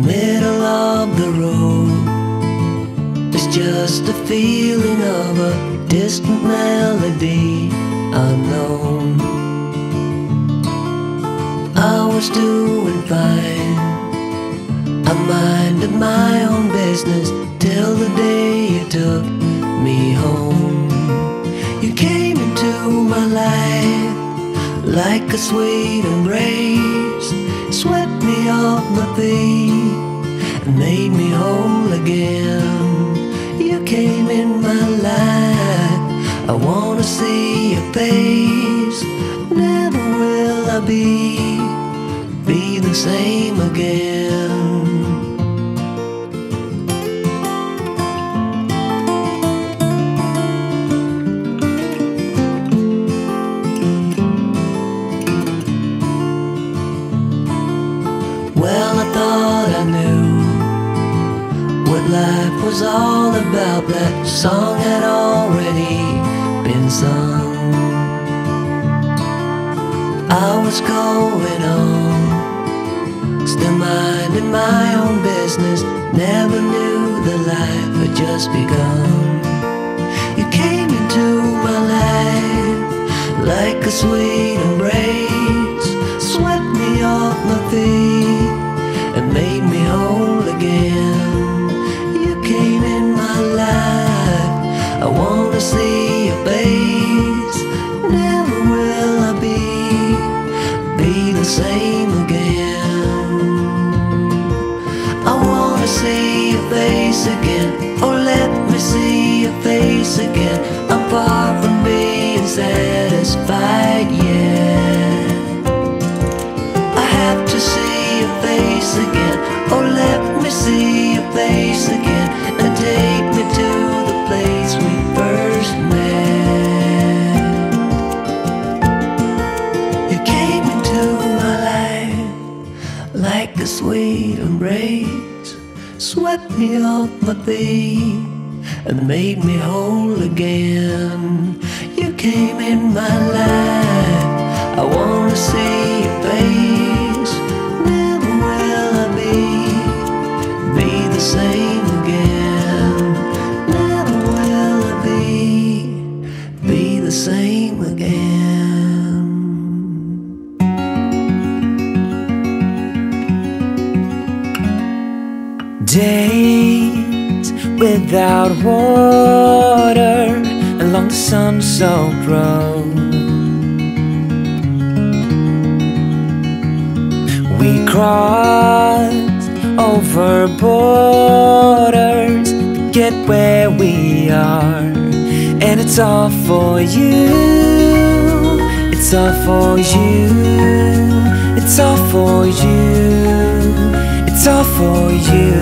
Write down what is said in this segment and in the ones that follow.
middle of the road. It's just a feeling of a distant melody unknown. I was doing fine, I minded my own business till the day you took me home. You came into my life like a sweet embrace, swept me off my feet and made me whole again. You came in my life, I wanna see your face. Never will I be the same again. Well, I thought I knew what life was all about. That song had already been sung. I was going on, still minding my own business. Never knew that life had just begun. You came into my life like a sweet embrace, swept me off my feet and made me whole again. You came in my life, I wanna see your face. Never will I be the same again. I wanna see your face again. Oh, let me see your face again. I'm far from being satisfied yet. I have to see your face again. Oh, let me see your face again, and take me to the place we first met. You came into my life like a sweet embrace, swept me off my feet and made me whole again. You came in my life, I wanna see your face. Never will I be the same again. Never will I be the same again. Days without water along the sun-soaked road. We crossed over borders to get where we are, and it's all for you. It's all for you. It's all for you. It's all for you.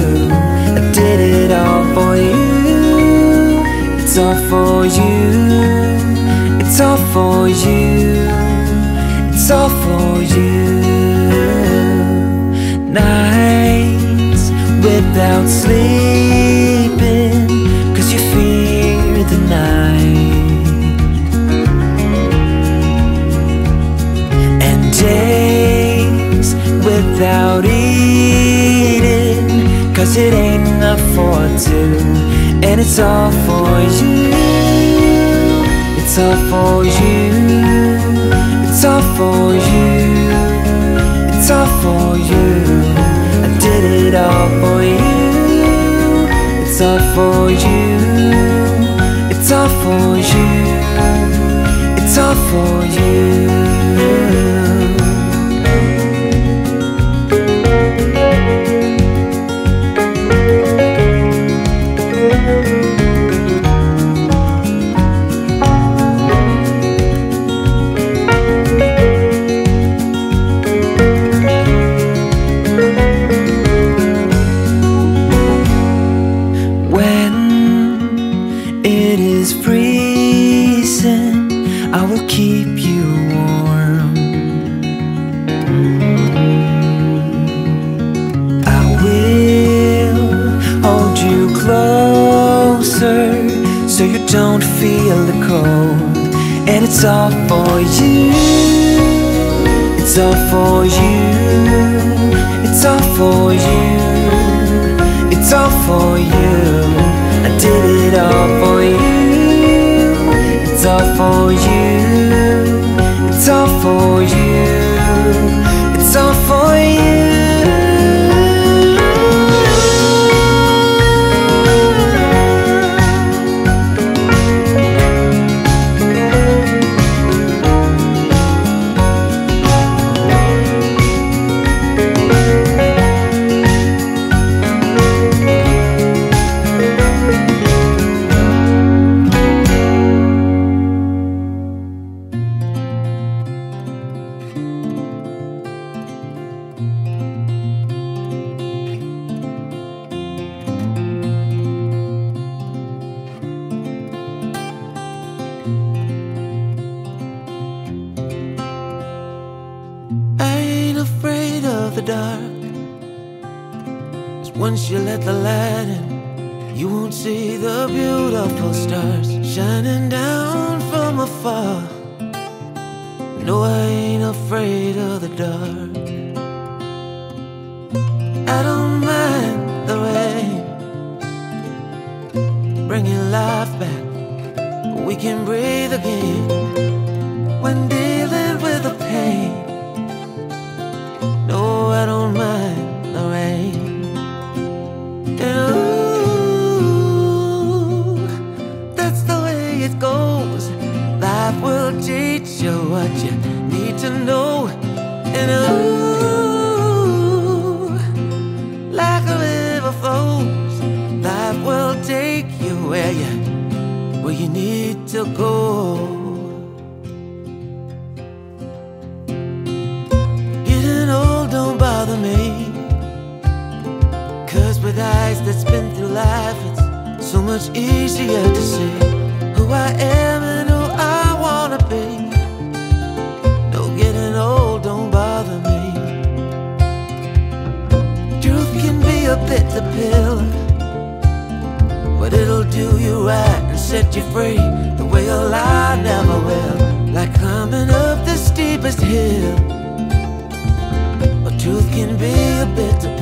I did it all for you. It's all for you. It's all for you. It's all for you. Nights without sleeping 'cause you fear the night, and days without eating 'cause it ain't enough for two. And it's all for you. It's all for you. It's all for you. It's all for you. I did it all for you. It's all for you. It's all for you. It's all for you. I will keep you warm. I will hold you closer so you don't feel the cold. And it's all for you. It's all for you. It's all for you. it's all for you. I did it all for you. It's all for you. It's all for you. It's all for you. Afraid of the dark, 'cause once you let the light in, you won't see the beautiful stars shining down from afar. No, I ain't afraid of the dark. I don't mind the rain bringing life back. We can breathe again when dealing with the pain. No, I don't mind the rain. And ooh, that's the way it goes. Life will teach you what you need to know. And ooh, like a river flows, life will take you where you need to go. Don't bother me, 'cause with eyes that's been through life, it's so much easier to see who I am and who I wanna be. No, getting old don't bother me. Truth can be a bitter pill, but it'll do you right and set you free the way a lie never will. Like climbing up the steepest hill. Truth can be a bitter